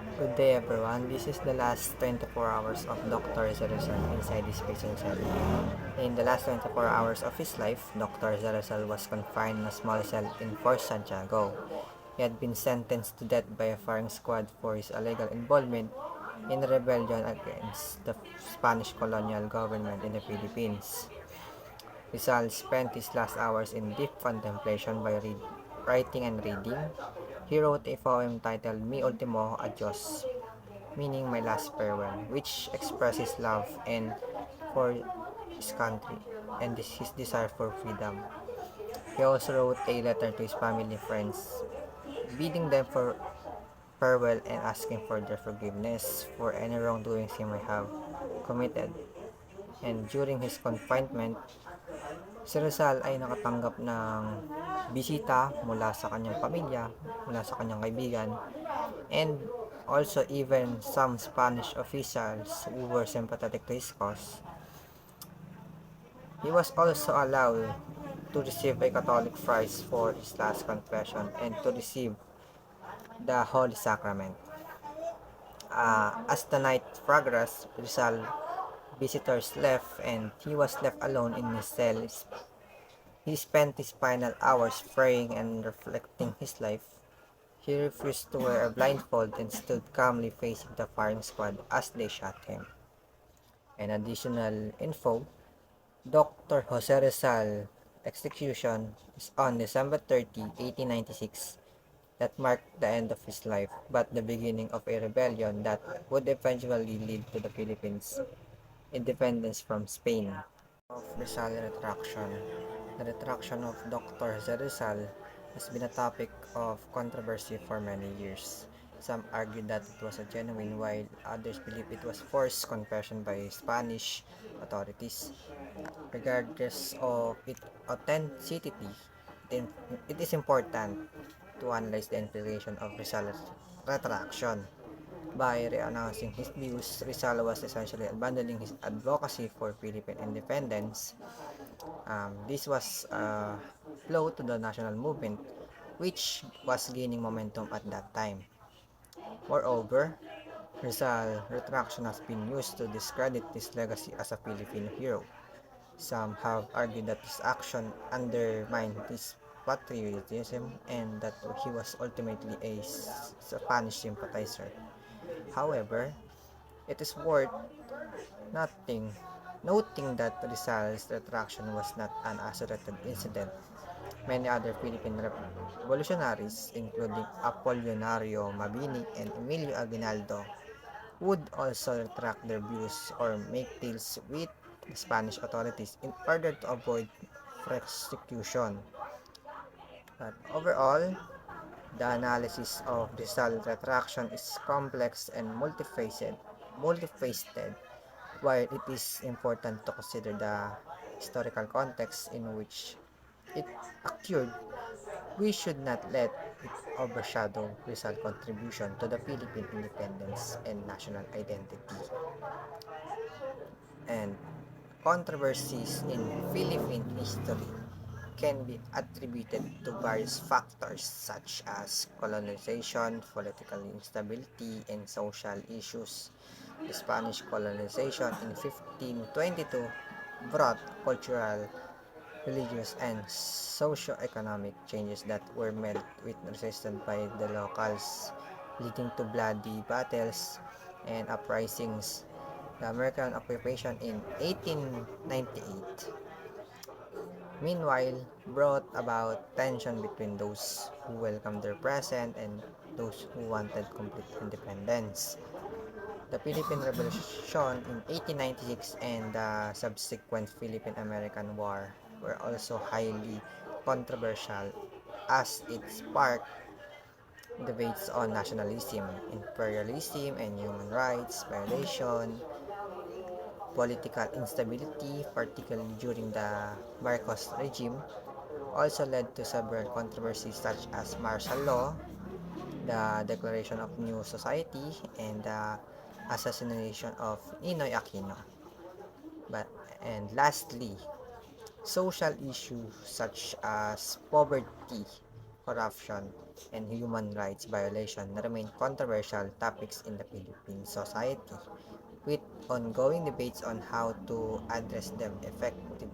Good day everyone. This is the last 24 hours of Dr. Zerzal inside his prison cell. In the last 24 hours of his life, Dr. Zerzal was confined in a small cell in Fort Santiago. He had been sentenced to death by a firing squad for his illegal involvement in a rebellion against the Spanish colonial government in the Philippines. Rizal spent his last hours in deep contemplation by writing and reading. He wrote a poem titled Mi Ultimo Adios, meaning my last farewell, which expresses love and for his country and his desire for freedom. He also wrote a letter to his family and friends, bidding them for farewell and asking for their forgiveness for any wrongdoings he may have committed. And during his confinement, si Rizal ay nakatanggap ng bisita mula sa kanyang pamilya, mula sa kanyang kaibigan, and also even some Spanish officials who were sympathetic to his cause. He was also allowed to receive a Catholic priest for his last confession and to receive the Holy Sacrament. As the night progressed, Rizal visitors left and he was left alone in his cell. He spent his final hours praying and reflecting his life. He refused to wear a blindfold and stood calmly facing the firing squad as they shot him. And additional info, Dr. Jose Rizal execution is on December 30, 1896. That marked the end of his life, but the beginning of a rebellion that would eventually lead to the Philippines' independence from Spain. Of Rizal retraction. The retraction of Dr. Jose Rizal has been a topic of controversy for many years. Some argue that it was a genuine, while others believe it was forced confession by Spanish authorities. Regardless of its authenticity, it is important to analyze the implication of Rizal's retraction. By re-announcing his views, Rizal was essentially abandoning his advocacy for Philippine independence. This was a blow to the national movement, which was gaining momentum at that time. Moreover, Rizal's retraction has been used to discredit his legacy as a Filipino hero. Some have argued that his action undermined his patriotism and that he was ultimately a Spanish sympathizer. However, it is worth noting, noting that Rizal's retraction was not an isolated incident. Many other Philippine revolutionaries, including Apolinario Mabini and Emilio Aguinaldo, would also retract their views or make deals with the Spanish authorities in order to avoid prosecution. But overall, the analysis of Rizal retraction is complex and multifaceted. While it is important to consider the historical context in which it occurred, we should not let it overshadow Rizal's contribution to the Philippine independence and national identity. And controversies in Philippine history can be attributed to various factors such as colonization, political instability, and social issues. The Spanish colonization in 1522 brought cultural, religious, and socio-economic changes that were met with resistance by the locals, leading to bloody battles and uprisings. The American occupation in 1898, meanwhile, brought about tension between those who welcomed their present and those who wanted complete independence. The Philippine Revolution in 1896 and the subsequent Philippine-American War were also highly controversial as it sparked debates on nationalism, imperialism, and human rights violation. Political instability, particularly during the Marcos regime, also led to several controversies such as martial law, the declaration of new society, and the assassination of Ninoy Aquino. But and lastly, social issues such as poverty, corruption, and human rights violation remain controversial topics in the Philippine society, with ongoing debates on how to address them effectively.